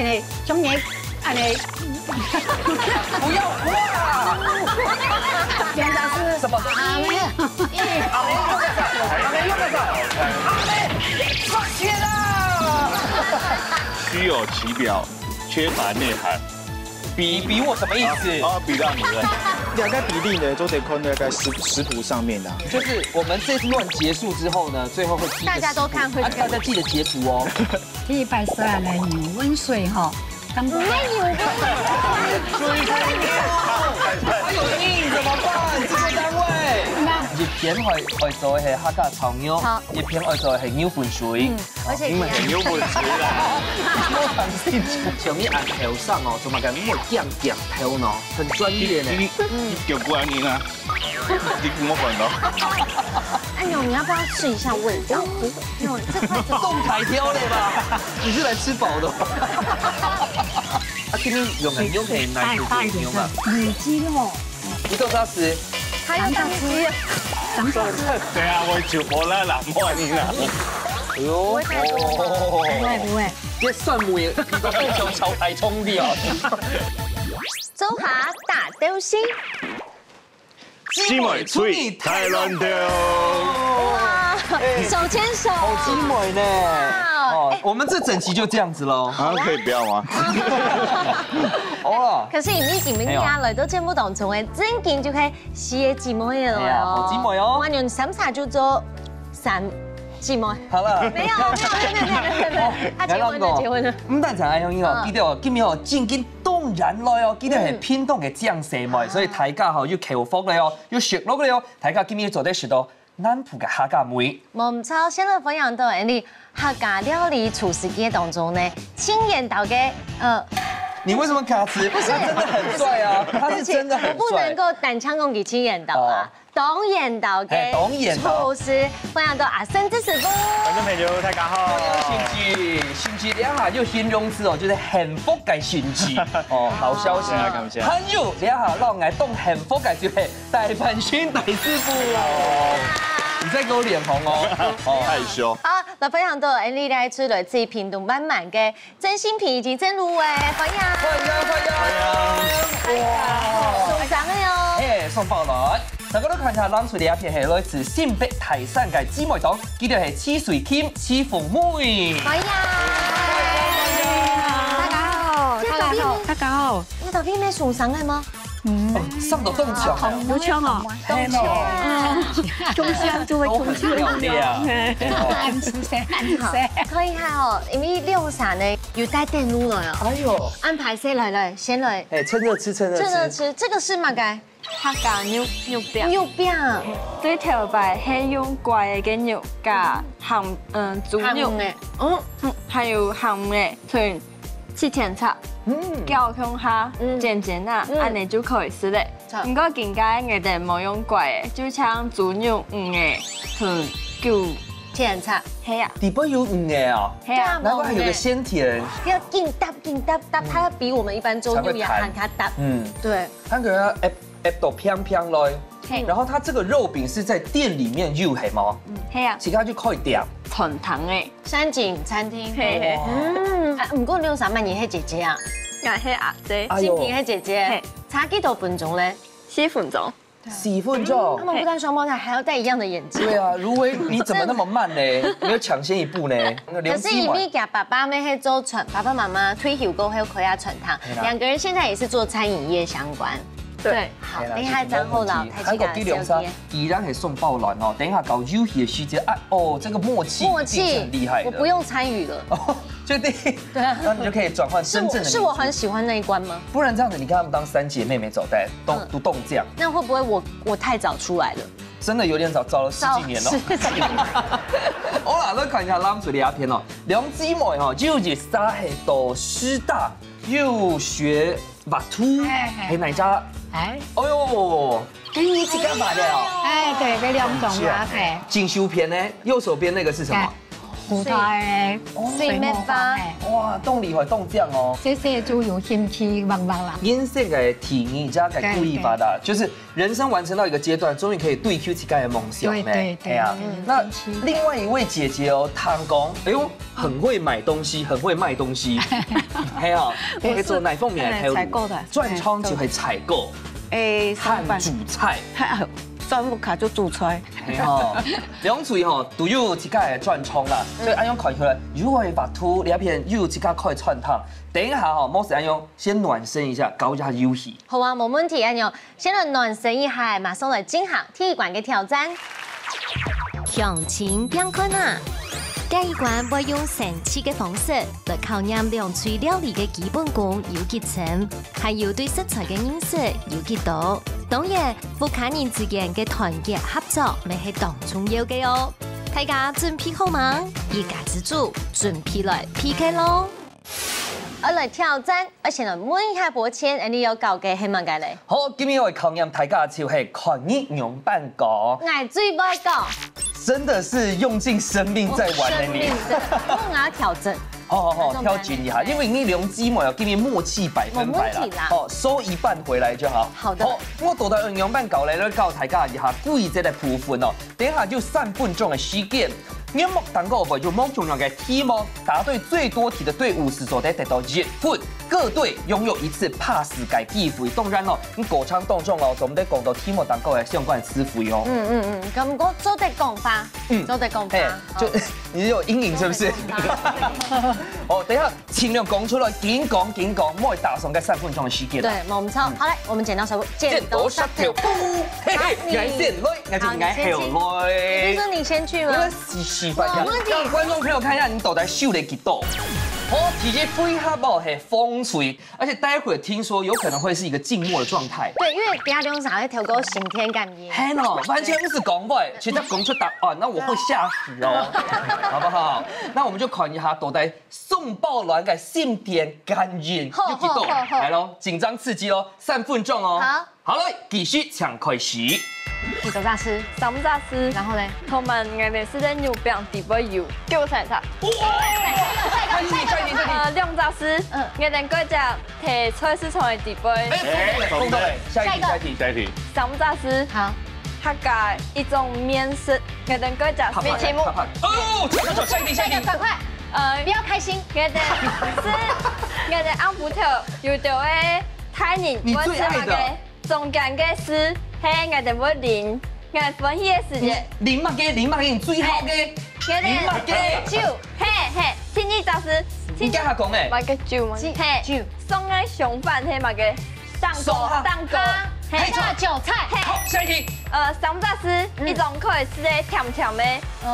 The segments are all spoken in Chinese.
尼中年，安尼。不要画。现在是什么？阿妹，阿妹用得上，阿妹用得上，阿妹上天了。虚有其表，缺乏内涵。比我什么意思？哦，比到你了。大概比例呢，都得看大概食谱上面的。就是我们这段结束之后呢，最后会记大家都看会，大家记得截图哦。第100岁来牛温水吼，咁不没有还有印怎么办？制作单位。叶片會做嘅係客家炒牛，葉片會做嘅係牛粉水，而且因為係牛本水啦。我嘗試像你按頭上哦，做乜嘅木匠點頭呢？很專業呢。你叫過你啦，你跟我講咯。哎呦，你要不要试一下味道？哟，这筷子動台挑的吧？你是來吃飽的。啊，今天用嘅牛皮奶大一点的母鸡吼，你都要吃。还有当鸡，對啊，我就冇啦，南冇你啦。哎呦，不會。這蒜母也非常潮台衝的哦。周下大雕星，姊妹吹太亂掉。哇，手牵手，好姊妹呢。哦，我們這整集就這樣子嘍。啊，可以不要嗎？好啦。可是你們家來到節目當中嘅，真見就係四個姊妹嘅咯。好姊妹哦。我用審查就做3姊妹。好了。沒有，他結婚了，結婚了。唔單止係咁樣，記得哦，今日哦正經當然來哦，記得係偏東嘅醬蛇妹，所以大家哦要求福咧哦，要學落咧哦，大家今日做啲食到南浦嘅客家妹。冇錯，先來分享到你客家料理廚師嘅當中呢，親眼到嘅你為什麼卡詞？不是，他真的很帥啊，他是真的很帥。我不能夠單槍攻擊親眼到啊，當眼到嘅廚師分享到阿生之師傅。觀眾朋友大家好。甚至你下要形容詞哦，就是幸福嘅甚至哦，好消息啊，感謝。還有你下讓我當幸福嘅就係大凡軒大師傅哦。你再給我臉紅哦，害羞。好，來分享到你來出來自屏東滿滿嘅真心皮以及真蘆葦，歡迎！哇，送上嘅喲！誒，送爆來！大家都看下攬出嚟一片係來自新北台山嘅姊妹檔，記得係黐水謙、黐鳳妹。歡迎！大家好，大家好。你頭邊咩送上嘅嗎？上到洞牆，有槍哦，中槍就會中槍暗示些，可以下哦，因為亮傘呢有帶電爐來哦。哎呦，安排先來，先來。哎，趁熱吃，趁熱吃。這個是乜嘅？客家肉餅，肉餅。對頭擺係用貴嘅肉加鹹豬肉嘅，還有鹹嘅同切甜茶。教向下漸啊，安尼就可以食咧。唔過更加我哋冇用貴嘅，就像豬肉嘅同舊甜茶。係啊，底部有嘅啊，係啊，難怪還有個鮮甜。要勁搭，它要比我們一般粥肉要還它搭。對。它給它到香香來，然後它這個肉餅是在店裡面有係嗎？係啊，其他就可以點。傳統嘅山景餐廳。係。唔過亮傘乜嘢係姐姐啊？係阿姐，新平係姐姐，差幾多分鐘咧4分鐘。4分鐘。他們不但雙胞胎，還要戴一樣的眼鏡。對啊，如薇，你怎麼那麼慢呢？沒有搶先一步呢？可是因為家爸爸咪係做爸爸媽媽退休過後開下傳堂，兩個人現在也是做餐飲業相關。對，好，等一下張後老太記得小姐。依然係送爆卵哦，等一下搞遊戲的時間啊，哦，這個默契很厲害，我不用參與了。哦，確定？對啊，那你就可以轉換真正的。是我很喜歡那一關嗎？不然這樣子，你跟他們當3姐妹沒走帶，都凍醬。那會不會我太早出來了？真的有點早，早了10幾年了。10幾年。好啦，來看一下攬住呢一片哦，兩姊妹哦，就是三係讀師大，又學畫圖，係哪家？哎呦，給你這個買的哦。哎，對，這兩種啊，錦繡片呢？右手邊那個是什麼？古代水面巴，哇，冻梨会冻酱哦。这些就有兴趣慢慢啦。人生的体验加个故意发达，就是人生完成到一个阶段，终于可以对 Q 起盖的梦想呢。对啊。那另外一位姐姐哦，唐公，哎呦，很会买东西，很会卖东西。还有，可以做奶凤面，还有采购的，转仓就会采购。汉煮菜。专门卡就煮出来。两嘴吼都有一个转冲啦，所以安样看起来，如果把图两片又有一个可以串烫，等一下吼，莫是安样先暖身一下，搞一下游戏。好啊，冇问题，安样先来暖身一下，马上来进行体育馆嘅挑战。向前变困啊！这一关会用神奇嘅方式来考验两嘴料理嘅基本功有几层，还有对食材嘅认识有几多。当然，夫家人之间嘅团结合作咪系当重要嘅哦。大家准备好吗？一家之主准备来 PK 咯！我来挑战，我先来问一下博谦，你有搞嘅系乜嘅咧？好，今日我考验大家就系看你用办稿。我最不搞。真的是用尽生命在玩的你。我要挑战。好，挑战一下，因为你两姊妹要给你默契100%啦。哦，收一半回来就好。好的。我到底用办稿来咧教大家一下规则的部分哦。等一下就3分钟的时间。你目当个不就目重要的题目，答对最多题的队伍是所得到1分，各队拥有1次 pass 改记分。当然哦，你歌唱当中哦，总得讲到题目当个的相关的词汇哦。咁我做得讲法，做得讲法，就你有阴影是不是？哦，等一下尽量讲出来，紧讲，莫打上个3分钟的时间。对，冇错。好嘞，我们剪刀手，剪刀石头布，嘿嘿，挨先来，挨就挨后来。你说你先去吗？示范一下，让观众朋友看一下你到底秀了几多。好，其实配合哦，系风吹，而且待会听说有可能会是一个静默的状态。对，因为等下用啥会调高刑天感应。嘿喏，完全不是讲话，直接讲出答案，那我会吓死哦，好不好？那我们就看一下到底宋宝鸾的心电感应有几多。来喽，紧张刺激喽，3分钟哦。好了，继续抢开始。几个炸师，3炸师，然后呢？同埋我哋是在牛饼底部油，给我猜猜。2炸师，我哋嗰只提菜市场的底部。下一题。3炸师，好，客家一种面食，我哋嗰只面题目。哦，下一题。快，不要开心。我哋是，我哋安福条有条嘅太人，你最爱的。中间嘅是，嘿，我哋要淋，我哋分析嘅时间。淋乜嘅？你最好嘅。淋乜嘅？酒，嘿，天意炸师。你家下讲诶？买个酒吗？嘿，酒。送嘅相反係乜嘅？蛋糕，嘿，韭菜。好，下一题。3炸师一种可以吃的甜甜的。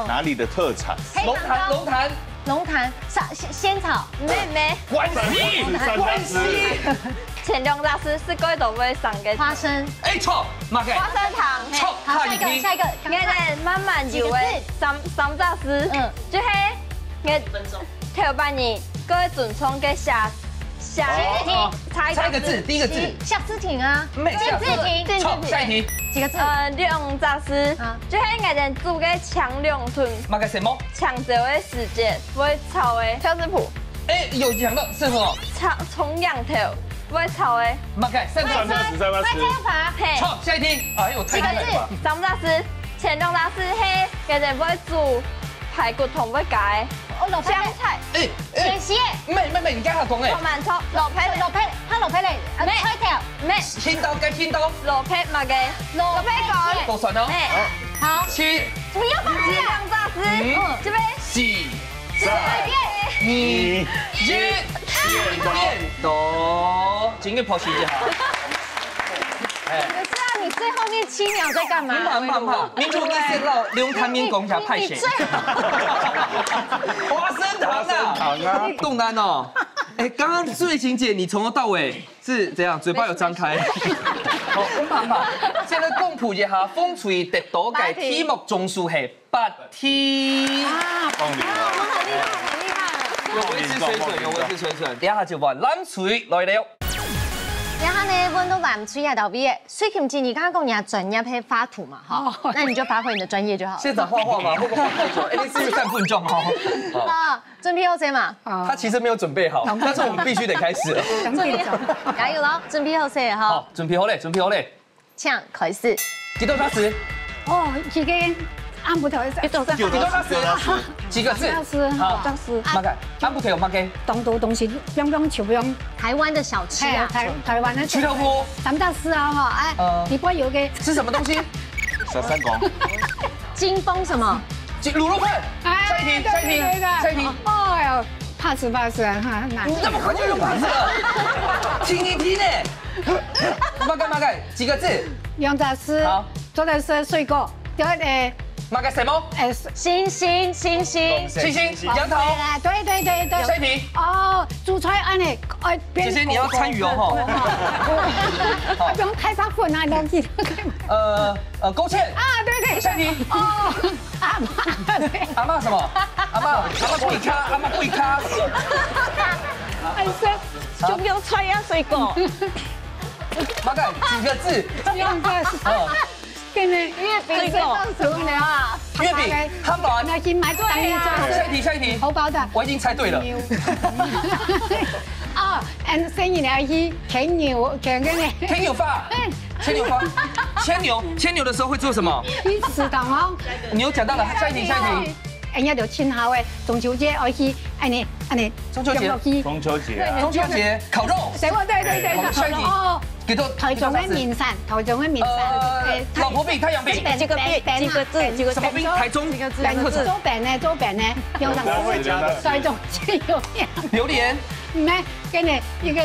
哪里的特产？龙潭，仙草，妹，关系。前2炸师是嗰度會上嘅花生，錯，乜嘅？花生糖，錯，下一個，我哋慢慢搖嘅3炸師，就係我頭半年嗰個準倉嘅下猜一個字，第一個字，夏思婷啊，夏思婷，錯，下一題，幾個字？2炸師，就係我哋煮嘅搶2頓，乜嘅什麼？搶走嘅時間會炒嘅小食譜，有講到是什麼？從羊頭。會炒誒，乜嘅？3法，錯，下一題。哎呦，太難了。3炸師，前2炸師係佢哋會煮排骨同會解香菜。茄絲。咩？你家下講誒？同埋錯蘿批嚟，菜條。咩？天刀雞天刀。蘿批乜嘅？蘿批講。多算哦。好。7。不要放棄2炸師。這邊。4、3、2、1，變到，今日破時間。可是啊，你最後面7秒在幹嘛？唔，民主你先老兩攤面講一下派誰？花生糖啊，凍單哦。剛剛瑞晴姐，你從頭到尾是怎樣？嘴巴有張開。好，現在公布一下，風吹得到嘅題目總數係8題。放你了。我很厲害。有維持水準。等下就話冷水來了。然后呢，问到南区啊，到毕业，水琴姐你刚刚讲你要专业配画图嘛，哈，那你就发挥你的专业就好了。现场画画嘛，会不会画太久？哎，你是不是散分状哦？啊，准备好先嘛。他其实没有准备好，但是我们必须得开始了。准备好，加油喽！准备好先哈。好，准备好嘞，准备好嘞。请开始。几多小时？哦，几个按不头一种几多小时？几个字？好，小时。马盖，按不头有马盖。东都东西，不用求不用。台湾的小吃啊，台湾的。曲头菇。咱们吃啊哈，哎，你不会有个是什么东西？小三公。金峰什么？卤肉饭。下一题，下一题，下一题。哦哟，怕死哈，难。那么快就用 pass 了？听一听呢。马盖，几个字？杨杂师。好。做的是水果，叫马盖什么？星星，杨桃。对。下一题。哦，煮菜安尼，姐姐你要参与哦哈。不用太上分啊，东西。勾芡。啊，对。下一题。哦，阿嬤什么？阿嬤贵咖。哎是，就不用菜呀，水果。马盖几个字？杨杂师。跟那月饼月饼，汉堡。那去买当地做。下一题。好包的。我已经猜对了。哦，生意来去牵牛，牵个呢。牵牛发。牵牛的时候会做什么？去食堂哦。你有讲到了，下一题。人家就亲好的中秋节要去，安尼。中秋节烤肉。对。下一题。哦。给到台中的名产。老婆饼、太阳饼。几个字？什么饼？台中。做饼呢，用上台中最有名。榴莲。唔係，跟住一個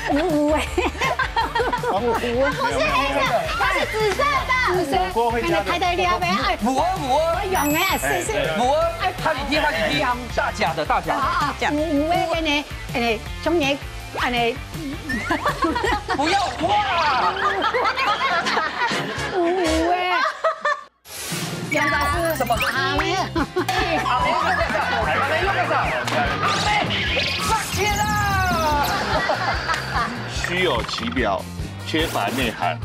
糊誒，不是黑色，它是紫色的。紫色，跟住睇睇你阿妹，糊我用嘅，是。糊哈幾梯，大假的。糊誒，跟住中嘢，不要哇！糊誒，楊大師，什麼？阿妹用得上。放棄啦！虚有其表，缺乏内涵。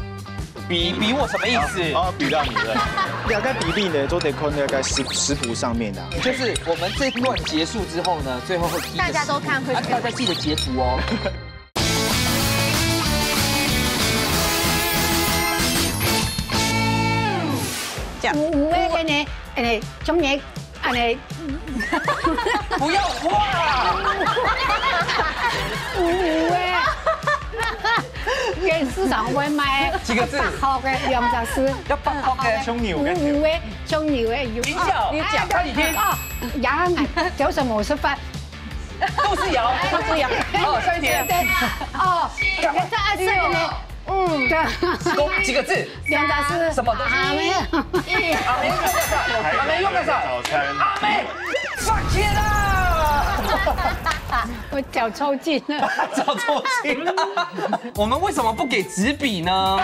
比我什么意思？比到你了。大概比例呢，都得看大概食谱上面的。就是我们这段结束之后呢，最后会批。大家都看会，大家记得截图哦。糊誒，跟住中嘢，不要哇！糊誒。跟市場會賣幾個字？好嘅楊雜師，要8號嘅蔥牛跟糊嘅蔥牛嘅油。音效，你講看你聽。羊有什麼吃法？都是羊。哦，下一題。哦，這個呢？對。幾個字？楊雜師。什麼東西？阿妹用得上。早餐。阿妹，放棄啦！我腳抽筋了，我们为什么不给纸笔呢？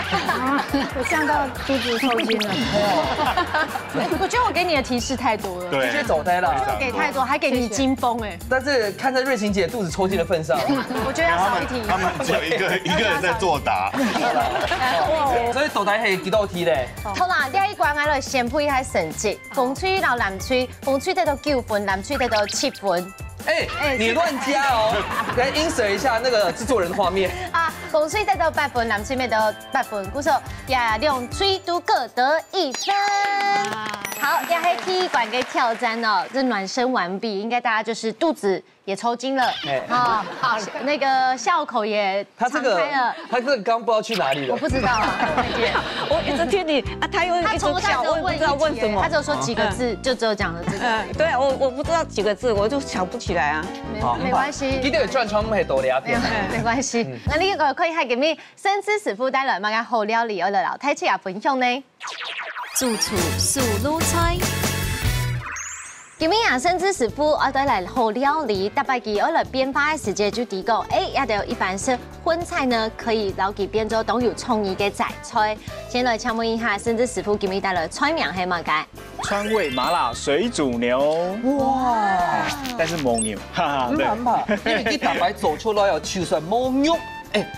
我想到肚子抽筋了。我觉得我给你的提示太多了，对，直接走呆了，给太多，还给你金风哎。但是看在瑞晴姐肚子抽筋的份上，我觉得要少一题。他们只有一个人在作答。所以走台系几多题嘞？好啦，第一关我来宣布一下成绩，风吹到南吹，风吹得到9分，南吹得到7分。哎，你乱加哦！来 insert 一下那个制作人的画面啊，风吹得到8分，南吹得到8分，故说呀，两吹都各得1分。好，也是第一关的挑战哦，这暖身完毕，应该大家就是肚子也抽筋了，好，那个笑口也敞开了。他这个刚不知道去哪里了，我不知道啊，我一直听你啊，他又一直讲，我也不知道问什么，他只有说几个字，就只有讲了这个。对啊，我不知道几个字，我就想不起来啊。没关系，一定有转窗系多俩片，没关系。那呢個可以係咁樣，生知師傅帶來乜嘢好料理，我嚟留睇出入分享呢。主廚素魯菜。今日啊，生知師傅我帶來好料理，特別佢我來編發嘅時間就提供，也就一般是荤菜呢，可以撈佢變做都有創意嘅雜菜。先來請問一下，生知師傅今日帶來菜名係乜嘅？川味麻辣水煮牛。哇！但是牦牛，哈哈，唔吧？因為啲大擺做出來又超上牦牛。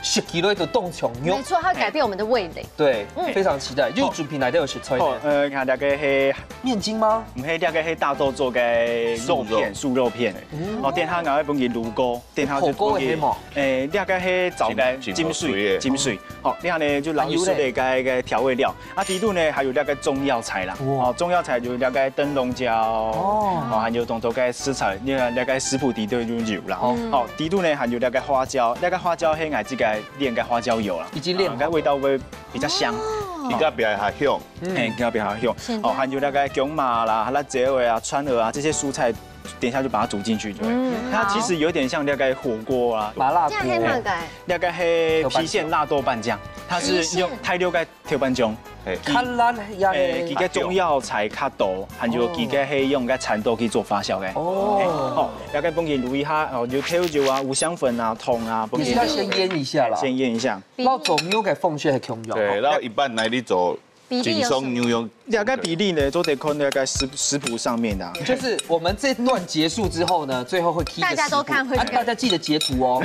10幾類的凍蟲肉。没错，它会改变我们的味蕾。對，非常期待。肉主品來都有食材呢。看那个是面筋嗎？唔係那个是大豆做嘅肉片，素肉片。哦，電下我本嘅滷鍋，電下就火鍋嘅嘛。那個是找嘅金水。哦，然後呢就撈一啲嘅調味料。啊，底度呢還有那個中藥材啦。哦，中藥材就那個燈籠椒。哦，還有當做嘅食材，那個食譜底度就有啦。哦，底度呢還有那個花椒，那個花椒係我自己煉嘅花椒油啦。已經煉，個味道會比較香。比較比較香，比較香。哦，還有那個蕎麻啦、辣椒啊、川蚵啊這些蔬菜，等一下就把它煮進去，對。它其實有點像那個火鍋啊，麻辣鍋。那個係郫縣辣豆瓣醬，它是用太六個豆瓣醬。較辣佢嘅中藥材較多，還有佢嘅係用個蠶豆去做發酵嘅。哦，那個幫佢滷一下，哦，有調酒啊、五香粉啊、糖啊，你是要先醃一下啦。先醃一下。然後做牛嘅風味係強用。對，然後一般來你做勁鬆牛肉。大概比例呢，都得看那個食譜上面的。就是我們這段結束之後呢，最後會 key 大家都看會，大家記得截圖哦。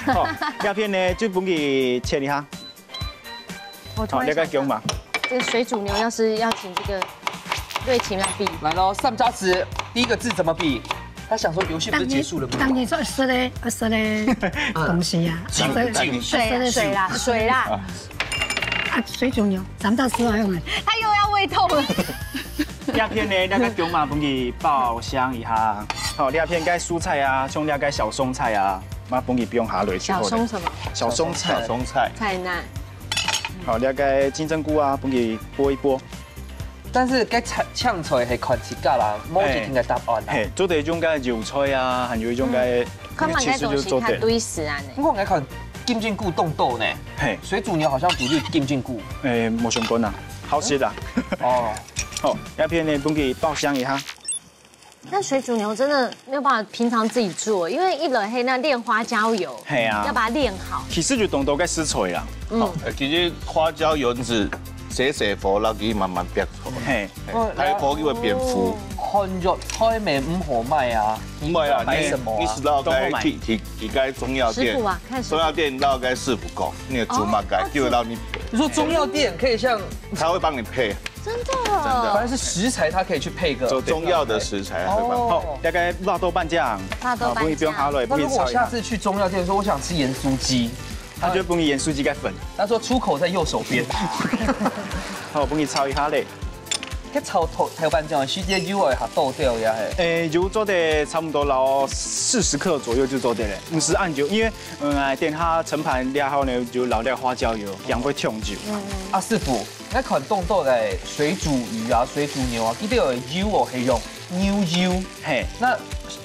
好，鴉片呢就幫佢切一下。好，那個蕎麻。这个水煮牛要是要請這個瑞琴來比，來嘍，3加10，第一個字怎麼比？他想說遊戲不是結束了嗎？當然說是嘞，是嘞，東西呀，水啦。啊，水煮牛，3到10用的，他又要胃痛了。鴉片呢，那個蕎麻幫佢爆香一下。好，鴉片該蔬菜啊，像那個小松菜啊，媽幫佢不用下落去。小松什麼？小松菜。菜難。好，那個金針菇啊，幫佢撥一撥。但是該嗆菜係看自家啦，冇一定嘅答案啦。做啲種嘅油菜啊，還有一種嘅，其實就做啲堆食啊。我愛看金針菇凍豆呢。水煮牛好像不是金針菇。冇相關啊，好食的。哦。好，鴉片呢，幫佢爆香一下。但水煮牛真的沒有辦法平常自己做，因為一來係那煉花椒油，係啊，要把它煉好。其實就當到嘅食材啦。其實花椒油是洗火，然後佢慢慢煸出。係，太火佢會變糊。看肉菜咪唔好賣啊？唔係啊，你是到該去該中藥店，中藥店到該師傅講，那個竹麻該就到你。你說中藥店可以像，他會幫你配。真的，反正是食材，它可以去配個中藥的食材。哦，大概辣豆瓣醬，不用下落，那如果我下次去中藥店說我想吃鹽酥雞，他就幫你鹽酥雞嘅粉。他說出口在右手邊。好，幫你炒一下咧。佢炒豆瓣醬，徐姐油係下倒掉呀係。油做得差不多撈40克左右就做得了，50按酒，因為等下盛盤了後呢，就撈啲花椒油，兩杯調酒。啊，師傅，那款凍豆嘅水煮魚啊、水煮牛啊，呢啲有油哦係用牛油。係，那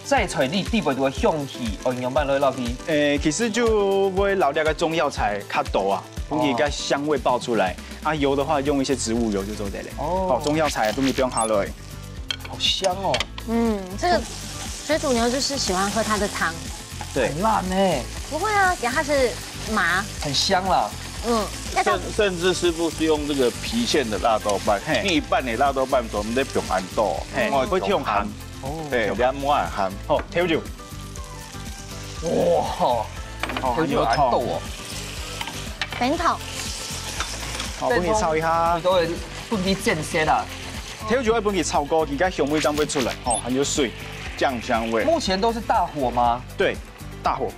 在材料底部就會香氣，我用乜嚟撈啲？其實就會撈啲個中藥材較多啊，幫佢個香味爆出來。啊，油的話用一些植物油就做得了。哦，中藥材都你不用下落。好香哦。這個水煮牛就是喜歡喝它的湯。對，很辣呢。不會啊，它是麻。很香啦。甚至師傅是用這個郫縣的辣豆瓣，第一半的辣豆瓣做唔得用鹹豆，我會用鹹。對，兩碗鹹。好，調酒。哇，調酒鹹豆哦。粉頭。好，幫佢炒一下，都會幫佢煎些啦。調酒要幫佢炒過，而家香味才會出來，哦，很有水，醬香味。目前都是大火嗎？對，大火。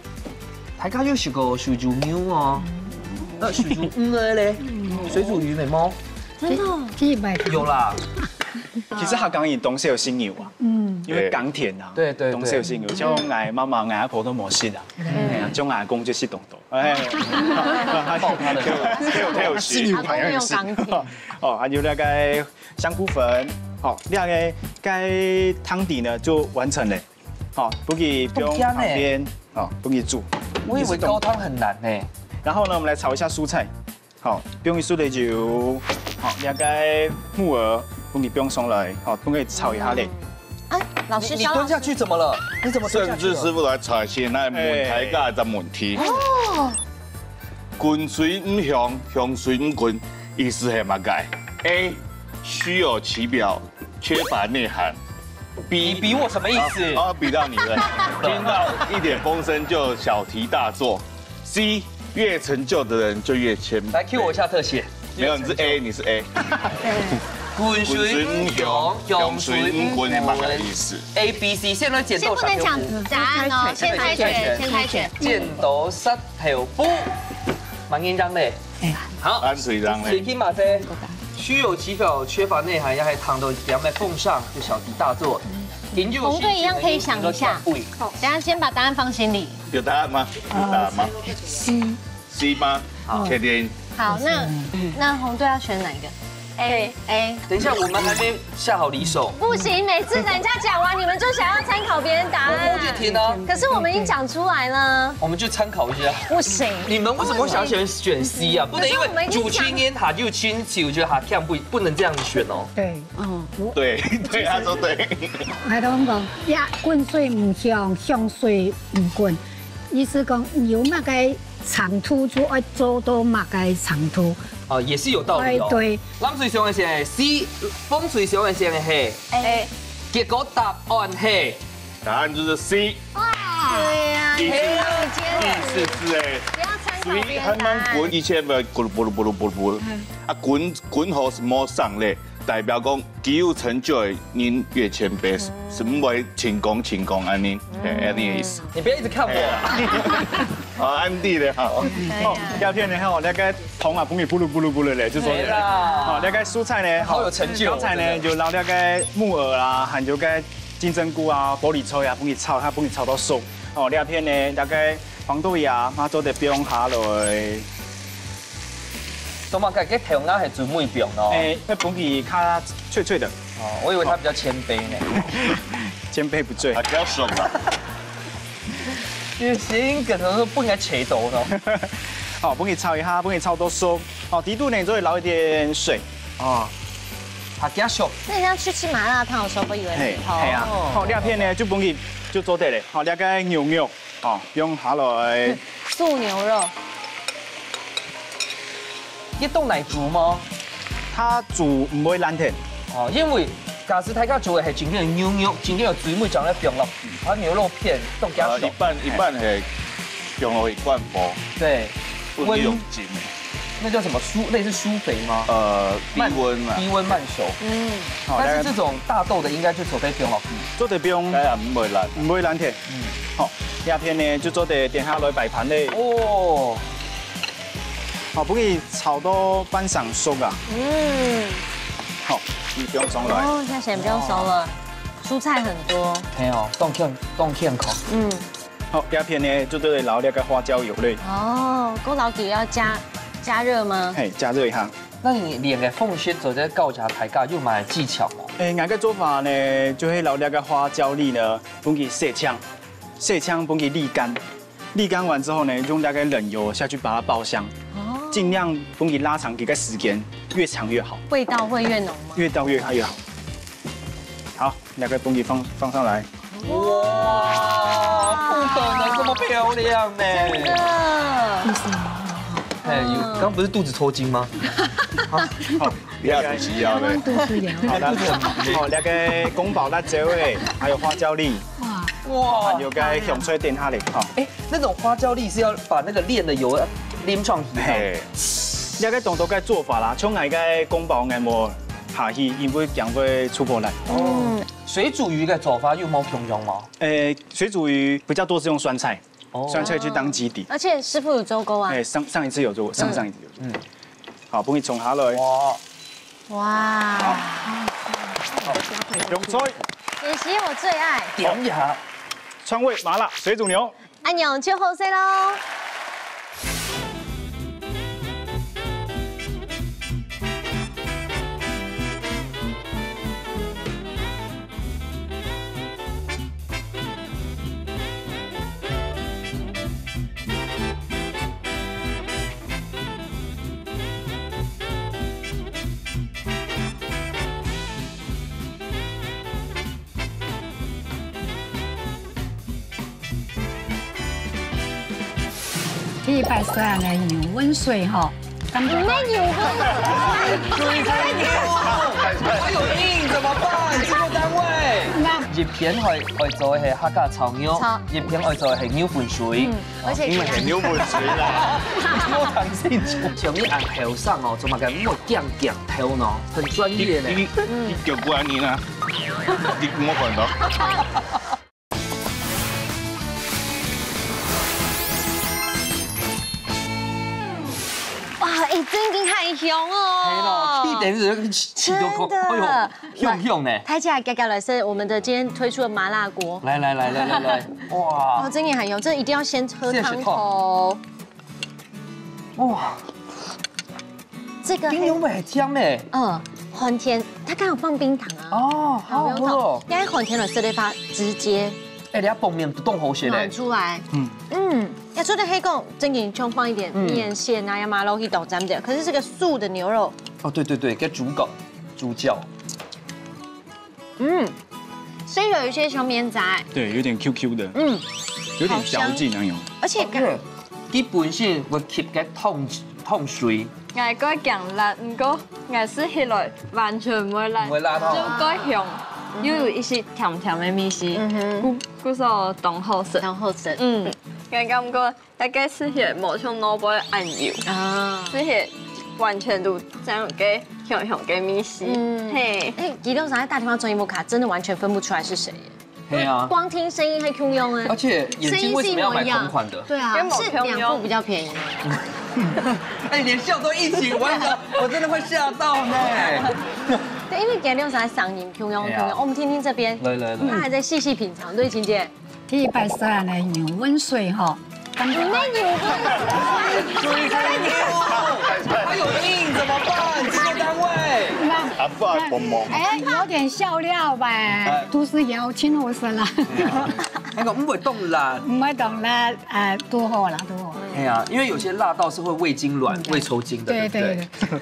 大家有食過水煮牛啊？那水煮魚咧？水煮魚沒嗎？真的？有啦。其實佢講嘅東西有鮮油啊，因為港甜啊，對，東西有鮮油，像我媽媽、我阿婆都冇食啊，像我阿公就食凍豆，爆他的，佢有鮮油排樣食。哦，還有那個香菇粉，好，那個該湯底呢就完成了，好，不給不用旁邊，好，不給煮。我以為高湯很難呢。然後呢，我們來炒一下蔬菜，好，不用熟的就，好，那個木耳。幫你不用送來，好，幫佢炒一下咧。哎，老師，你蹲下去怎麼了？你怎麼蹲下去？甚至師傅來炒先，那問題架就問題。哦。滾水唔香，香水唔滾，意思係乜解 ？A 虛有其表，缺乏內涵。你比我什麼意思？比到你了，聽到一點風聲就小題大做。C 越成就的人就越谦卑。来 Q 我一下特写。没有，你是 A， 你是 A。滚水唔雄，雄水唔滚的那个意思。A B C 现在剪刀石头布。答案哦，先猜拳，先猜拳。剪刀石头布，蛮紧张的。好，安水张嘞。水听马赛，虚有其表，缺乏内涵，要还糖都两百奉上，就小题大做。红队一样可以想一下。等下先把答案放心里。有答案吗？有答案吗 C 吗？好，确定。好，那红队要选哪一个 ？A。等一下，我们还没下好离手。不行，每次人家讲完，你们就想要参考别人答案。我就听啊。可是我们已经讲出来了。我们就参考一下。不行。你们为什么想选 C 啊？不能因为主青年他就亲戚，我觉得他这样不能这样子选哦。对，对，他说对。还都讲呀，滚水唔向，向水唔滚，意思讲有嘛该长突出，爱做到嘛该长突。啊，也是有道理哦。对。冷水上的是 C， 风水上的是 A。结果答案是。答案就是 C。哇，对呀，第四次哎。不要参考别人很答案。难滚，以前咪咕噜咕噜，啊滚好是莫上嘞，代表讲极有成就的人越谦卑，是唔会轻功安尼，安尼的意思。你不要一直看我。好，安迪的好。鸦片呢，吼，那个桶啊，不咪咕噜咕噜嘞，就说的。好，那个蔬菜呢，好有成就。蔬菜呢，就捞那个木耳啦，还有个金针菇啊、玻璃菜啊，帮你炒，它帮你炒到熟。哦，鸦片呢，大概黄豆芽，马做得不用下来。多嘛，个糖啊系最尾饼咯。那帮你较脆脆的。哦，我以为他比较谦卑呢。谦卑不对，比较爽啊。因为谐音梗都不应该切头的。好，帮你炒一下，帮你炒到熟。好，底度呢，就会捞一点水。哦。它加熟。那人家去吃麻辣烫的时候，会以为是头。系啊。好，鸦片呢就帮你就做得嘞。好，那个牛肉，哦，用下来。素牛肉。一冻奶煮吗？它煮唔会烂甜。哦，因为假使太家做的系真正的牛肉，真正的水尾长在冰落去，它牛肉片冻加熟。一半系用落去灌煲。对。不是用筋。那叫什么类似酥肥吗？低温慢熟。但是这种大豆的应该就做得冰落去。做得冰。唔会烂。唔会烂甜。好，鸦片呢就做得点下来摆盘嘞。哦。好，不可以炒到半上熟啊。好，你不用装来。哦，现在咸不用熟了，蔬菜很多。嘿哦，冻健康。好，鸦片呢就对捞那个花椒油嘞。哦，锅老底要加热吗？嘿，加热一下。那你连个凤仙走在告夹抬架又买技巧哦。那个做法呢，就会捞那个花椒粒呢，帮你卸枪帮你沥干。沥干完之后呢，用那个冷油下去把它爆香，尽量帮你拉长这个时间，越长越好。味道会越浓吗？越到越好。好，那个帮你放上来。哇，不可能这么漂亮呢！真的。刚不是肚子抽筋吗？好，不要急要的。肚子凉。好，那个宫保辣椒诶，还有花椒粒。哇，有个香菜点下嚟，哈。那种花椒粒是要把那个炼的油淋上去。嘿，那个动作个做法啦，从那个宫保眼膜下去，因为将会出不来。水煮鱼的做法有冇平庸吗？水煮鱼比较多是用酸菜，酸菜去当基底。而且师傅有做过啊。上一次有做过，上一次有做。好，帮你冲下来。哇。用菜。妍希我最爱。点一下。川味麻辣水煮牛。安永就好食喽。去摆出来的牛温水哈，没有温水，还有硬怎么办？制作单位。日片會做嘅係客家炒肉，日片會做嘅係牛粉水，而且因為係牛粉水啦。我頭先做，像你按後上哦，做乜嘅咁鏡鏡頭呢，很專業咧。你叫過安尼啦，你我看到。哎，真的太香哦！係咯，一點是吃到口，哎呦，香呢！抬起來，接下來是我們的今天推出的麻辣鍋。來，哇！哦，真的很油，這一定要先喝湯頭。哇，這個冰油味很香呢。寒天，它剛好放冰糖啊。哦，好喝。因為寒天的色雷法直接。哎，你要崩面不動好些嘞。拿出來。要說的黑貢，正經就放一點麵線啊，要麻肉一豆沾點。可是這個素的牛肉。哦，對，跟豬腳、豬腳。所以有一些小綿仔。對，有點 QQ 的。有點嚼勁那樣。而且基本上會吸個湯水。我該講辣，不過我是起來完全唔會辣，唔會辣哦。就該香。又有一些甜甜的味絲，嗰個當好食。我感覺大概是些冇像老闆按油啊，是些完全都這樣嘅香香嘅味絲。嘿，吉六三在大地方專業木卡，真的完全分不出來是誰。對啊，光聽聲音還 Q 用哎。而且眼睛為什麼要買同款的？對啊，是兩副比較便宜。哎，連笑都一起玩的，我真的會嚇到呢。對，因為吉六三嗓音 Q 用，我們聽聽這邊。來，他還在細細品嘗。對，晴姐。第一擺是按來牛溫水哈，你那牛水太牛，它有硬怎麼辦？制作單位。哎，有點笑料唄，都是要請我食啦。那個唔會凍辣，唔會凍辣，都好啦，都好。哎呀，因為有些辣到是會胃痙攣、胃抽筋的，對不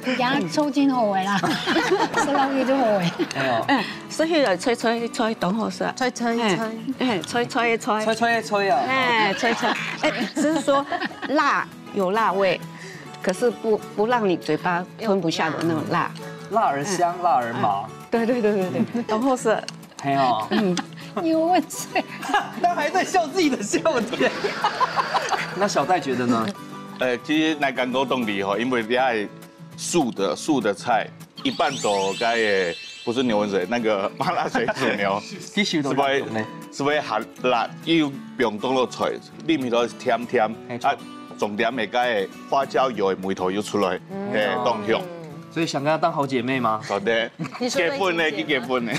對？也抽筋好味啦，食落去都好味。哎呦，所以嚟吹當好食，吹，吹啊！哎，吹，哎，只是說辣有辣味，可是不讓你嘴巴吞不下的那種辣，辣而香，辣而麻。對，當好食。哎呦，牛溫水，他還在笑自己的笑點。那小戴覺得呢？其實來講都動力哈，因為你係素的菜，一半走該嘅不是牛溫水，那個麻辣水煮牛，是會下辣，又不用凍落菜，裡面都甜，啊，重點係該嘅花椒油嘅味道又出來，誒，當香。所以想跟她當好姐妹嗎？好的，結婚咧，結婚咧。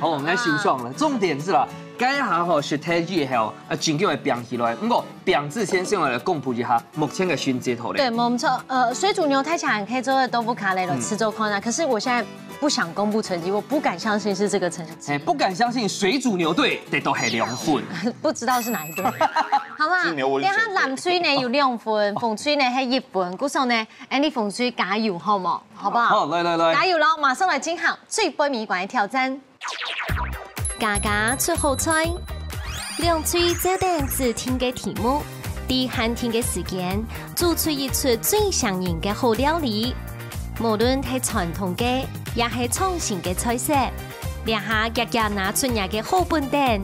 好，我們來收爽了。重點是啦，該下吼是睇住後，真叫佢餅起來。不過餅字先用來公布一下目前的選擇頭咧。對，冇錯。水煮牛太強可以做豆腐卡類的吃粥看啊。可是我現在不想公布成績，我不敢相信是這個成績。不敢相信水煮牛隊都係2分，不知道是哪一隊。好嘛，等下藍水呢有2分，鳳水呢係1分。嗰時候呢，你鳳水加油好冇？好不好？好，來，加油咯！馬上來進行最杯米館的挑戰。家出好菜，2嘴這段只聽嘅題目，第寒天嘅時間，做出一出最上癮嘅好料理。無論係傳統嘅，也係創新嘅菜式，兩下日日拿出嚟嘅好本店，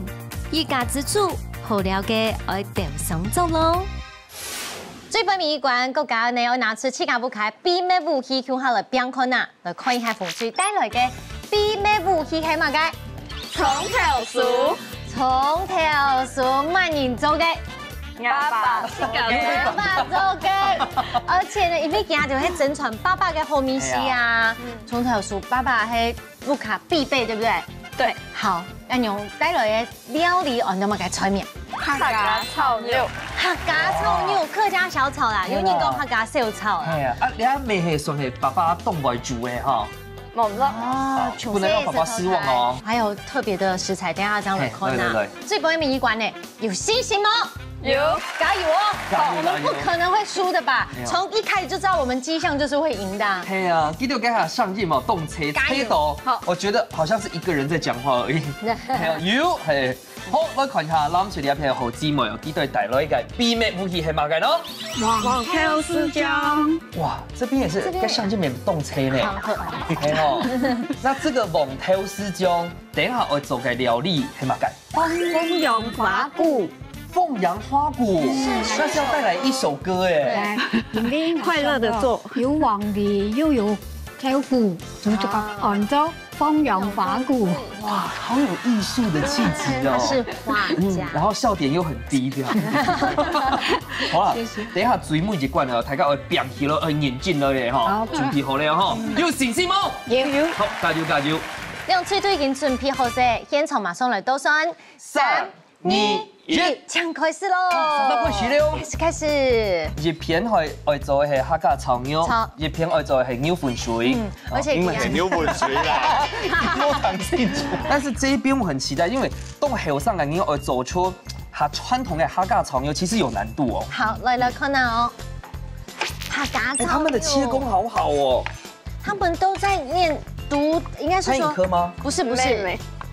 一家之主好料嘅愛掉上做咯。最杯米館國家呢，要拿出七家不開秘密武器，用下來變看啊，來看一下風水帶來嘅秘密武器係乜嘅？蔥頭酥，蔥頭酥萬人做嘅。爸爸做嘅，而且呢，因為家就係整傳爸爸嘅好米絲啊，蔥頭酥爸爸係不卡必備，對不對？對。好，按用帶來嘅料理，按怎麼嘅菜名？客家炒肉。客家炒肉，客家小炒啦，有人講客家小炒啦。係啊，你阿妹係算係爸爸凍未煮嘅哈。冇啦。哦，不能讓爸爸失望哦。還有特別的食材，等下這樣來看啊。最杯米館呢有星星嗎？有，加油哦！好，我们不可能会输的吧？从一开始就知道我们迹象就是会赢的。嘿啊，记得给他上镜嘛，动车车道。好，我觉得好像是一个人在讲话而已。有，嘿，好，我看下咱这里一片好姊妹哦，记得带来一个秘密武器系嘛个咯。网跳丝浆。哇，这边也是跟上镜面动车呢。嘿哦，那这个网跳丝浆，等一下我做个料理系嘛个？凤阳花鼓。凤阳花鼓，那是要带来一首歌哎，快乐的做，有王的又有跳鼓，就这个按照凤阳花鼓，哇，好有艺术的气质哦，是画家，然后笑点又很低调。好了，等一下水每一罐哦，大家会变起了，眼镜了嘞哈，准备好了哈，有信心吗？有，好，加油加油！两队都已经准备好晒，现场马上来倒算3、2、1，枪开始喽！那开始了，开始。叶片爱做的是客家炒肉，叶片愛做的是牛粉水，而且是牛粉水啦，多糖清楚。但是这一边我很期待，因为动后上来你要走出它传统的客家炒肉，其實有難度哦。好，來看下哦，客家炒肉，他們的切工好好哦。他們都在念讀，應該是餐飲科嗎？不是，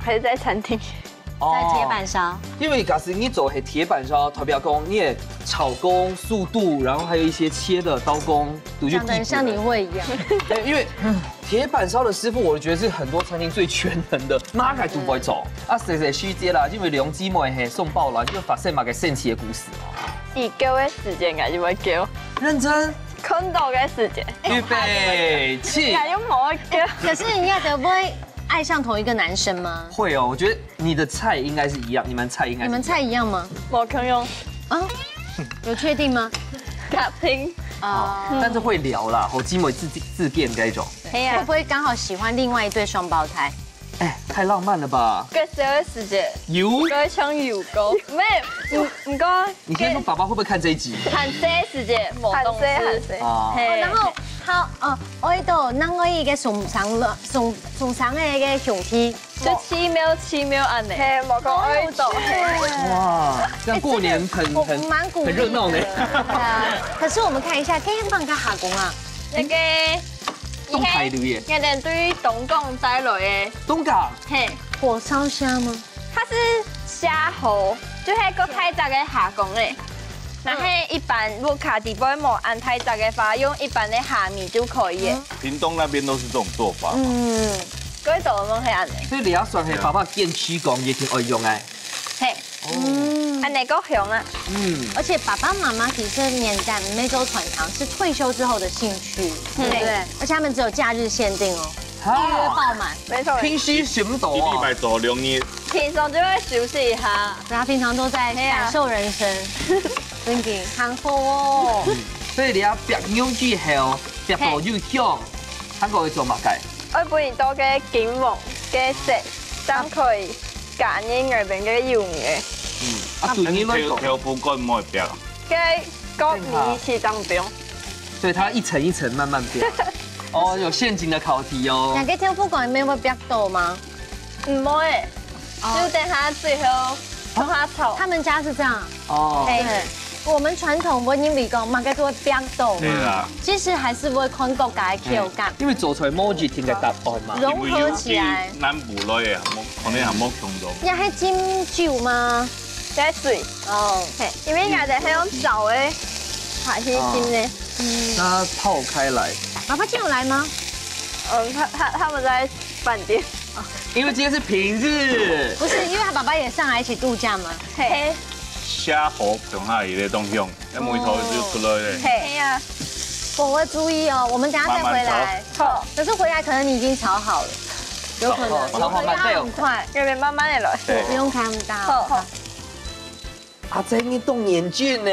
還是在餐廳。在鐵板燒，因為假使你走係鐵板燒，代表講你的炒工速度，然後還有一些切的刀工，講得像你會一樣。因為鐵板燒的師傅，我覺得是很多餐廳最全能的，哪個都不會做。啊，謝謝師姐啦，因為兩姊妹係送爆啦，就發生嘛個神奇的故事。以叫的時間㗎，就會叫。認真。看到的時間。預備起。又冇叫。可是人家都不會愛上同一個男生嗎？會哦，我覺得你的菜應該是一樣，你們菜應該。你們菜一樣嗎？我可用。啊？有確定嗎？確定。啊，但是會聊啦，好姊妹自變嗰一種。會不會剛好喜歡另外一對雙胞胎？哎，太浪漫了吧！個小的時間。有。個唱油膏。咩？唔該。你先說爸爸會不會看這一集？韓式時間，冇動詞。啊。然後好哦，我呢度能我一個送上嘅一個相片，就7秒安尼。係冇講我呢度。哇，這樣過年很熱鬧呢。可是我們看一下，可以放個下工啊。那個。東海的耶。人哋對東港帶來嘅。東港。嘿。火燒蝦嗎？它是蝦河，就係個太雜嘅下工咧。那係一般如果卡底不會冇按太雜嘅話，用一般的蝦米就可以。屏東那邊都是這種做法。嗰度我係安尼。所以你要算係爸爸見區講也挺愛用誒。嘿。安尼個香啊。而且爸爸媽媽其實年代梅州傳糖是退休之後的興趣，對不對？而且他們只有假日限定哦。預約爆滿，沒錯。平時選唔到一禮拜做2日。平常就會休息一下，然後平常都在感受人生，真嘅，幸福哦。所以你要白牛之後，白到又香，韓國會做乜嘅？我本年多嘅金黃嘅色，等佢揀應外邊嘅油嘅。啊，對你來講，條布乾唔可以白。嘅國米是當中，所以它一層一層慢慢變。哦，有陷阱的考題哦。兩個天賦館沒有壁豆嗎？唔會，就等下最後幫他炒。他們家是這樣。哦。對。我們傳統本因為講，嘛叫做壁豆嘛。其實還是會看國家嘅口感。因為做出來某幾天嘅答案嘛。融合起來。南部類嘅，可能係冇強到。也係金酒嗎？在水。哦。係，因為人哋係用棗嘅，下些金嘅。那泡開來。爸爸今日有來嗎？他們在飯店。因為今天是平日。不是，因為他爸爸也上來一起度假嘛。嘿。蝦河上下伊咧東向，一梅頭就出來咧。嘿啊！我會注意哦，我們等下再回來。好。可是回來可能你已經炒好了，有可能。炒好慢很快，因為慢慢的來。不用看到。好。阿仔，你動眼鏡呢？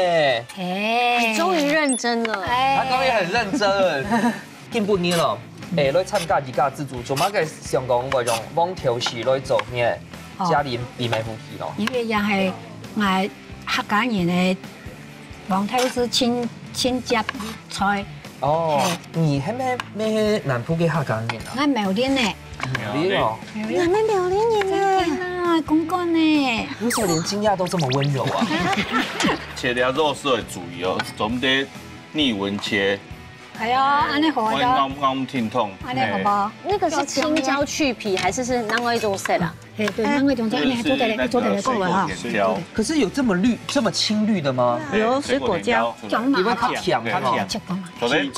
哎，終於認真了。他剛剛也很認真。進步年了，來參加自家自助，做乜嘅上講嗰種網條時來做呢？家裡秘密武器咯。因為也係我客家人嘅網條是親接菜。哦，你係咩南部嘅客家人啊？我苗栗嘅。苗栗哦。你係咩苗栗人啊？啊，公公呢？为什么连惊讶都这么温柔啊？切了肉丝的注意哦，总得逆温切。哎呀，安尼好我的，啱听痛。安尼好不好？那个是青椒去皮还是另外一种色啦？哎，对，那个种这样，做的够了哈。甜椒，可是有这么绿、这么青绿的吗？有水果椒，姜嘛，因为它甜哈。昨天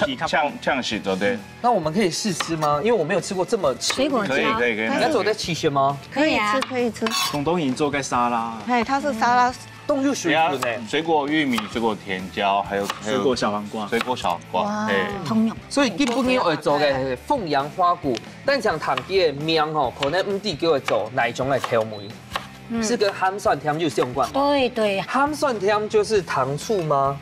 呛死昨天。那我们可以试吃吗？因为我没有吃过这么水果椒，可以。你要走在期限吗？可以啊，可以吃。东东已经做个沙拉，哎，它是沙拉，冻入水滚诶。水果玉米、水果甜椒，还有水果小黄瓜，水果小黄瓜，哎，通用。所以基本上会做嘅凤阳花鼓，但像糖啲嘅名吼，可能唔知叫佢做哪一种嘅调味，是跟鹹蒜甜有相關。对，鹹蒜甜就是糖醋嗎？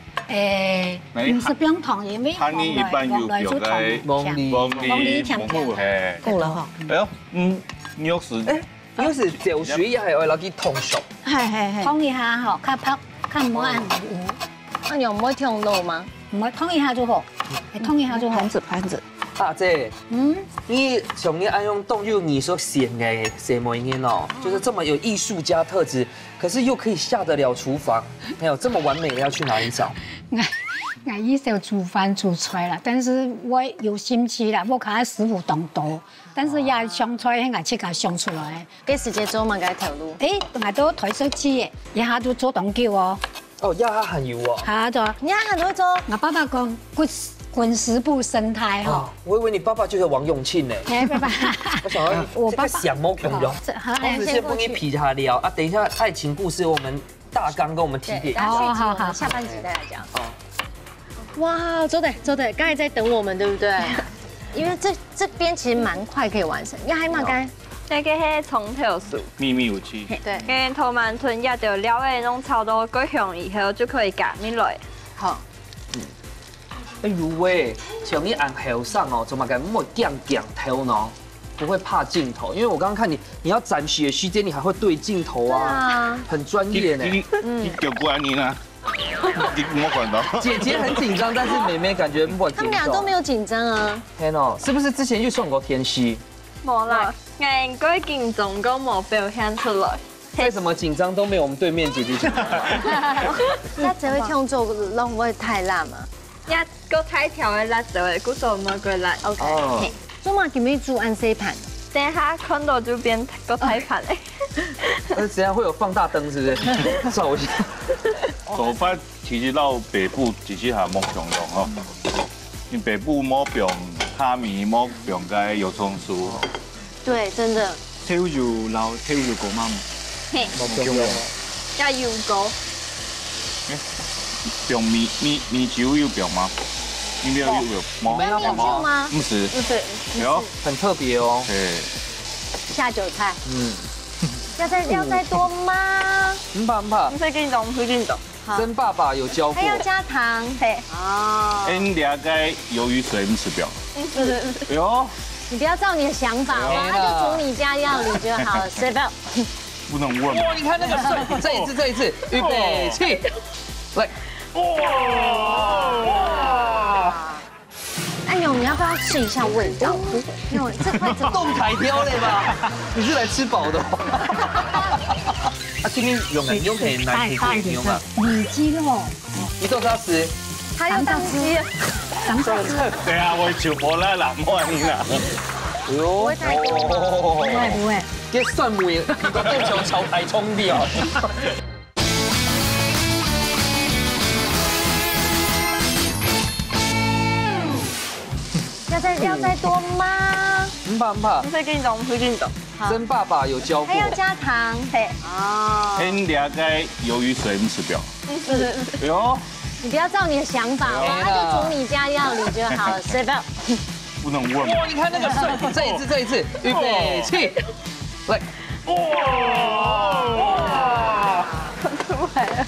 不是冰糖，因为它你一般有有在蒙梨甜甜，哎，够了哈。哎呦，你有时有時嚼水也係愛攞啲通熟。通一下吼，看冇按糊。那你唔會挑肉嗎？唔係通一下就好，通一下就好。盘子。大姐，你像你按用冻入你所写嘅什麼嘢哦，就是這麼有藝術家特質，可是又可以下得了廚房，還有這麼完美的要去哪裡找？我以前煮飯煮出來啦，但是我有心機啦，我看師傅動刀，但是也上出來，我去甲上出來。給時間做嘛，該條路。我都台式煮嘅，一下就做凍叫哦。哦，壓下很油哦。下就，你下都做。我爸爸講滾石部生態哈。我以為你爸爸就是王永慶呢。爸爸，我想要我爸爸想摸恐龍。我只先幫你皮下聊啊，等一下愛情故事我們大綱跟我們提點。好，下半集再來講。哇，走的，剛才在等我們，對不對？因為這邊其實蠻快可以完成。呀，還蠻該。這個係蔥頭酥，秘密武器。對，跟頭饅頭壓掉料嘅弄炒到夠香以後，就可以夾麵來。好。如喂，像你按頭上哦，怎麼敢那麼鏡頭呢？不會怕鏡頭，因為我剛剛看你要展示的時間，你還會對鏡頭啊，很專業呢。你叫過你呢？你沒管到。姐姐很緊張，但是妹妹感覺不緊張。他們倆都沒有緊張啊。天哦，是不是之前就送過天熙？冇啦，應該緊張都冇表現出來。再怎麼緊張都沒有我們對面姐姐緊張。那這位聽眾會唔會太辣嘛？一個太調嘅辣就係嗰度冇個辣。OK。做嘛叫咩煮按四盤？等下看到就變個太盤嘞。等下會有放大燈，是不是？照我一下。做法其實到北部其實係冇常用哦，因北部冇用蝦米，冇用個油蔥酥。對，真的。跳油老跳油果嘛，冇用。要油果。用米酒有用嗎？你有嗎？沒有嗎？不是。不是。有，很特別哦。對。下酒菜。要再多嗎？唔怕。唔使緊張，唔使緊張。曾爸爸有教過。還要加糖。對。哦。哎，你兩個魷魚水唔吃表？哎呦。你不要照你的想法，他就煮你家料理就好了，隨便。不能問。哇，你看那個水，這一次，預備起，來。哇！哎呦，你要不要試一下味道？因為這塊怎麼動台挑嘞吧？你是來吃飽的。啊，今天用給男生吃用啊？里脊肉，你都是要吃？他要當雞，當雞。對啊，我就冇啦，難忘你啦。哎呦，不會太多。不會。這蒜梅，你都變成炒台蔥的哦。要再多嗎？唔怕。唔使緊張，唔使緊張。曾爸爸有教過。還要加糖。對。哦。哎，你兩個魷魚水唔吃表？哎呦，你不要照你的想法，他就煮你家料理就好了，隨便。不能問。哇，你看那個水，這一次，預備起，來。哇！出來了。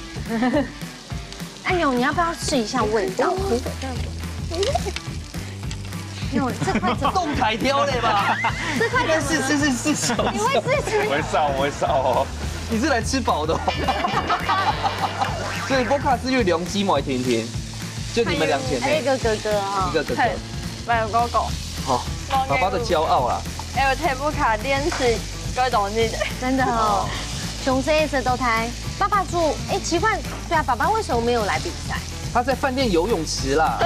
哎呦，你要不要試一下味道？因為這塊怎麼動台挑嘞吧？這塊是。你會試吃？我會燒哦。你是來吃飽的哦。所以波卡是有兩雞毛甜甜，就你們兩姐妹。一個哥哥哈。一個哥哥。係，咪有哥哥。好，爸爸的驕傲啦。有睇不卡電視该懂你的，真的哦。熊这一次都台，爸爸住，哎，奇怪，对啊，爸爸为什么没有来比赛？他在饭店游泳池啦。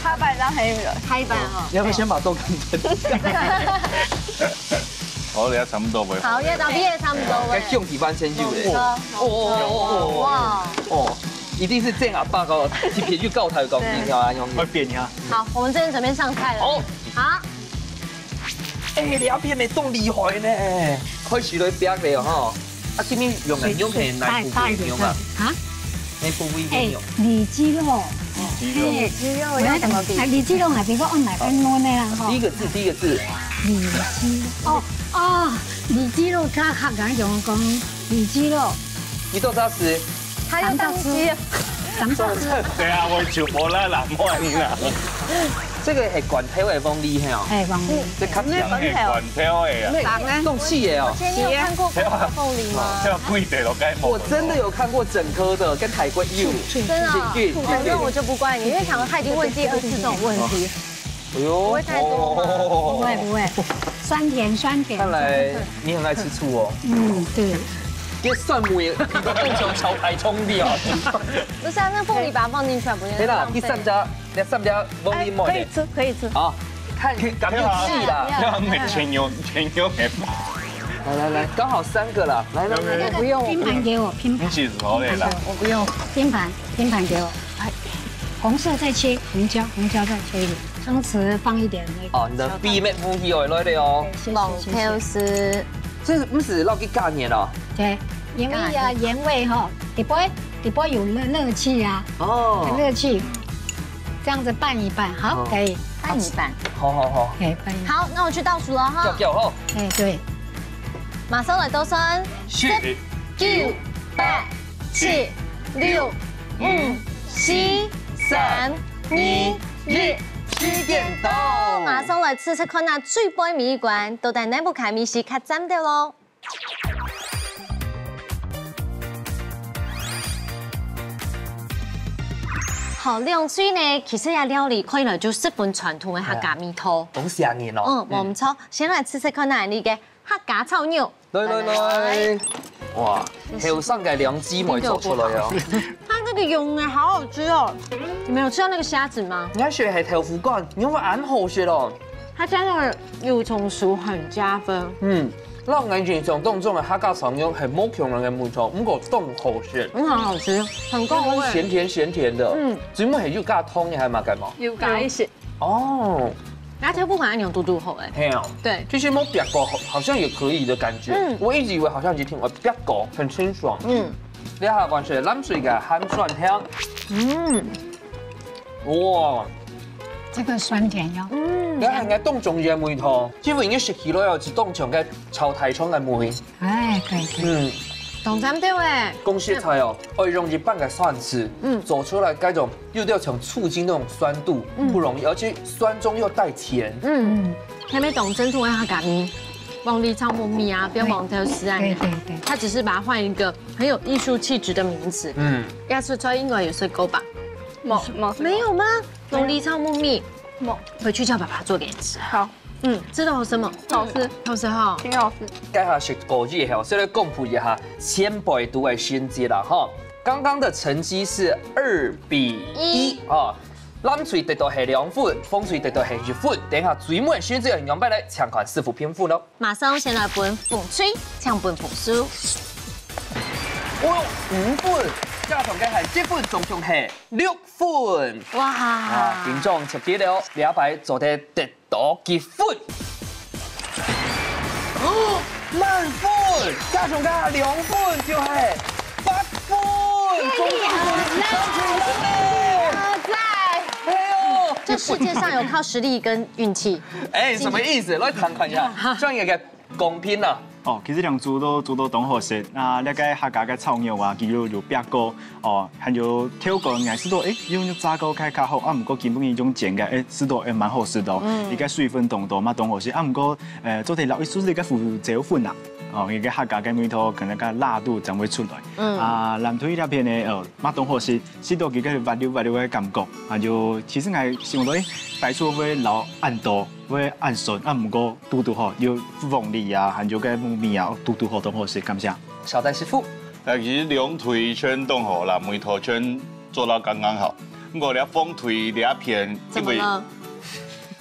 他班当黑人，开班哈。你要不要先把豆干分？我哋差唔多未。好，要到毕业差不多该了。用几班先就嘞。哇！哦，一定是这样爸高去别去告他高低调啊，用会变呀。好，我们这边准备上菜了。好，好。哎，两片没冻厉害呢，开始来表了哈。啊，今天用的用的哪部位用啊？啊？哪部位用？里脊肉。鸡肉要怎么比？里脊肉还比较按奶跟糯的啦哈。第一个字。里脊里脊肉加客家用讲里脊肉。你豆渣吃？他要当鸡。对啊，我就无啦人玩啦。这个是管头的凤梨嘿哦。哎，凤梨。这较甜的。管头的啊。长啊。动气的哦。你有看过凤梨吗？要贵的都该。我真的有看过整颗的，跟海龟有。真的。那我就不怪你，因为想说他已经问第2次这种问题。哎呦。不会太多吗？不会。酸甜。看来你很爱吃醋哦。嗯，对。给蒜末也更从桥台冲掉。不是啊，那凤梨把它放进去不是？对啦，第三家凤梨末的。可以吃。好，看感觉细啦。要没全油没包。来，刚好3个啦。来，不用。拼盘给我，拼盘。你是好的啦。我不用。拼盘给我。红色再切，红椒再切一点，汤匙放一点那个。哦，你的秘密武器哦，来了哦。蒙头丝。这不是捞去加年了。对，因为盐味哈，底波有热气啊，哦，热气，这样子拌一拌，好，可以拌一拌，好，可以拌一拌。好，那我去倒数了哈。叫哈。哎，对，马上来倒算，10、9、8、7、6、5、4、3、2、1。时间到，马上来吃看那最杯米罐，到底哪部开米是较赞的咯？好，凉水呢，其实也料理可以来做日本传统的客家米汤。讲啥年咯？唔错，先来吃看那你嘅客家炒肉。来，哇，头上嘅两鸡没做出来哦。它那个油呢，好好吃哦。你们有吃到那个虾子吗？你还学系豆腐干，你有冇眼好食咯？它加那个油葱酥很加分。咱眼前上当中嘅客家炒肉系冇强人嘅门窗，不过冻好食，很好吃，很够味，咸甜的。主要系要加汤嘅，还嘛干嘛？有加一些。哦。而且不管那种嘟嘟口哎，嘿哦，对，就是摸煸狗好像也可以的感觉。我一直以为好像已经听我煸狗很清爽。你下关系冷水嘅咸蒜香。哇，这个酸甜哟。你係嘅凍種嘅梅湯，幾乎已經食起來有一凍種嘅炒台窗嘅梅。哎，可以。懂咱对哎。公蟹菜哦，可以用一半嘅蒜豉，做出來嗰種又要想促進那種酸度，不容易，而且酸中又帶甜。還沒懂真正的客家米，王梨炒木米啊，不要蒙頭絲啊。對。他只是把它換一個很有藝術氣質的名字。要吃出來應該有水溝吧？沒有嗎？王梨炒木米。回去叫爸爸做給你吃。好，知道好什麼？好吃，好吃哈，挺好吃。家下食果子後，所以公布一下前輩都係先知啦哈。剛剛的成績是2比1啊，冷水得到係2分，風水得到係1分。等下最滿先知係200嚟搶看師傅偏負咯。馬上先來分風水，搶分風水。哦，5分。加上嘅係積分，總共係6分。哇！觀眾切記了，兩排做得得到幾分？哦，滿分！加上嘅2分就係8分，總分好在！哎呦，這世界上有靠實力跟運氣。哎，什麼意思？來談看一下，專業嘅公平啊！哦，其實兩煮都當好食。那那個客家嘅炒肉啊，佢有煸過，哦，還有挑過，硬是都用炸過開較好。啊，唔過基本呢種煎嘅，是都蠻好食的。而家水分當多嘛當好食。啊，唔過做題落去煮呢個胡椒粉啊。哦，伊个客家嘅面头可能个辣度才会出来。啊，南推那边呢，马东河是到几个滑溜的感觉，啊就其实我想到摆出会老按多，会按顺，啊唔过嘟好，有凤梨啊，还有个木米啊，嘟好东河是感谢。小戴师傅，其实两腿圈动好啦，梅头圈做到刚刚好。不过了风腿了片，因为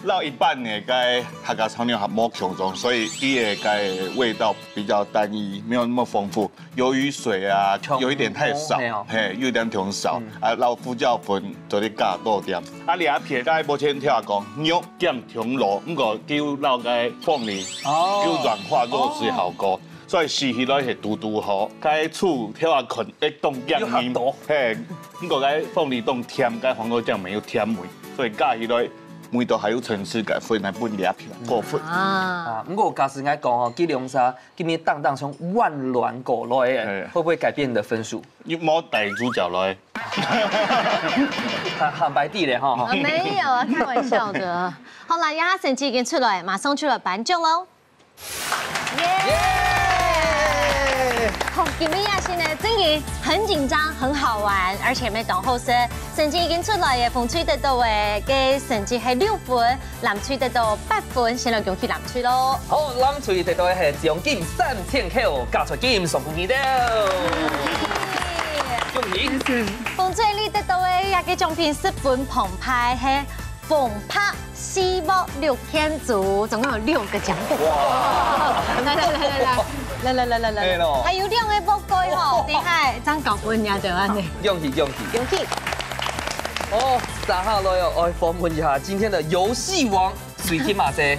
烙一半呢，该客家炒牛还冇强壮，所以伊的该味道比较单一，没有那么丰富。鱿鱼水啊，有一点太少，嘿，有点太少。啊，捞胡椒粉做啲加多点。啊，了片该目前听讲肉减调卤，不过叫捞该凤梨，叫软化肉质好高。所以吃起来是嘟嘟好，该醋跳下困一冻酱面，嘿，不过该凤梨冻甜，该黄豆酱没有甜味，所以加起来味道还有层次感，所以来分两片过分。啊，不过我假使来讲哦，吉龙沙今天当从万峦过来的，会不会改变你的分数？你冇大主角来，喊白地嘞哈。没有啊，开玩笑的。好了，呀，成绩已经出来，马上去了颁奖喽。好，今天也是呢，真的很紧张，很好玩，而且没当好势。成绩已经出来嘅，凤吹得到嘅，嘅成绩係6分，南吹得到8分，先來恭喜南吹咯。好，南吹得到嘅係獎金3000塊，加出金送給你哋。恭喜！鳳吹你得到嘅一個獎品10分澎湃係鳳拍絲剝6天組，總共有6個獎品。哇！來，還有2個寶貝哦，厲害，真搞分呀，對吧？恭喜！哦，打下來哦，我訪問一下今天的遊戲王水天馬仔，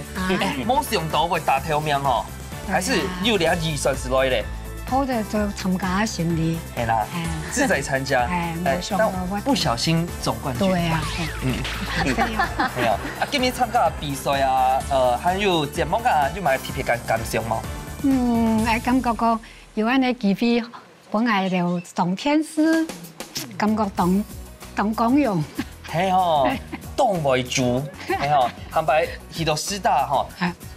冇想到會打頭名哦，還是有220之類的。好的就參加勝利，係啦，志在參加，但不小心總冠軍。對啊，係啊，啊，今年參加比賽啊，還有節目啊，有冇特別感想冇？我感覺個有安尼機會，本來就當天師，感覺當公用。係哦，當為主，係哦，後擺去到師大吼。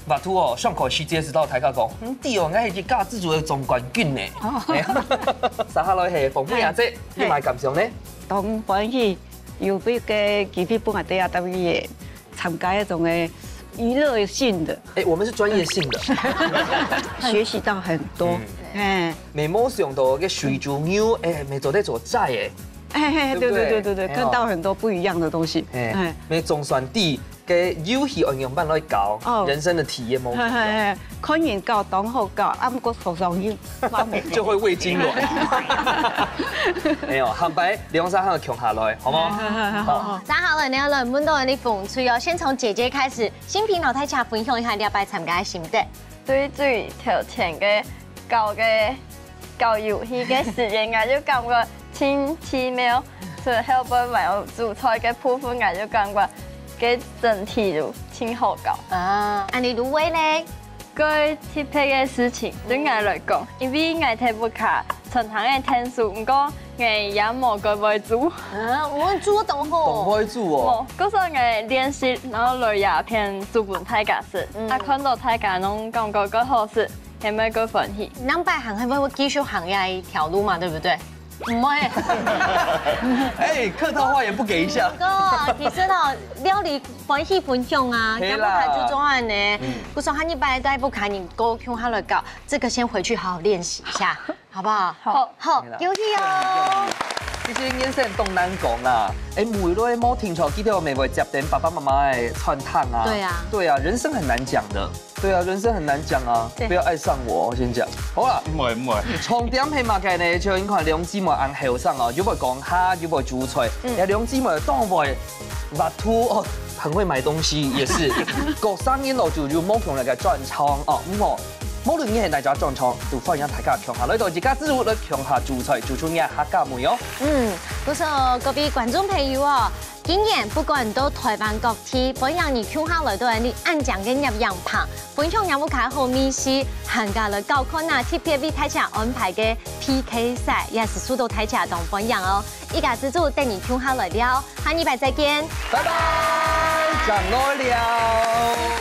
馬圖哦，上課時節時到大家講，對哦，我係一家自主嘅總冠軍呢。撒下來係鳳飛亞姐，你買感想呢？當歡喜，有俾個機會本來第一特別參加一種嘅娛樂性的。我們是專業性的，學習到很多。沒冇想到嘅水煮牛，沒做得做齋誒。對，看到很多不一樣的東西。沒總算地。嘅遊戲應用辦來搞人生的體驗冇？看人教當好教，啊唔過受傷要就會胃痙攣。沒有，後擺2、3號強下來，好冇？好。3號來，你要來問到你鳳吹哦，先從姐姐開始，先評老太家分享一下你要擺參加嘅心得。最頭前嘅教遊戲嘅時間，我就感覺挺奇妙，所以後邊還有煮菜嘅部分，我就感覺。嘅整體就挺好搞啊！安你入圍咧？個特別嘅事情對我來講，因為我睇不卡傳統嘅天數，唔過我也冇個會煮。我煮懂好。懂會煮哦。嗰時我練習，然後來也片煮本大家食，啊看到大家攏感覺個好食，係咪個歡喜？南北行係會繼續行業一條路嘛，對不對？唔會，客套話也不給一下。哥，其實哦，料理歡喜分享啊，要不看就做案呢。我說喊你擺在不看你高空下來搞，這個先回去好好練習一下，好不好？好，有氣哦。其實人生都難講啦，每日冇聽錯，記得我咪會接點爸爸媽媽嘅串燙啊。對啊，人生很難講的。對啊，人生很難講啊，不要愛上我，我先講。好啦，唔會。重點係乜嘅呢？就應該兩姊妹按後生哦，要唔要講下，要唔要煮菜？有兩姊妹當為畫圖哦，很會買東西，也是。個3年內就冇強嚟嘅專長哦，無論你係哪家專長，都歡迎大家強下來到自家自來強下煮菜，做出嘢客家味哦。不錯，各位觀眾朋友哦。今年不管到台灣各地，分享你聽下來到你按獎嘅入樣棚，分享有冇睇好咪是行家來教課啊，特別為大家安排嘅 PK 賽，也是數到大家當分享哦。一家之主帶你聽下來了，下禮拜再見，拜拜，講我了。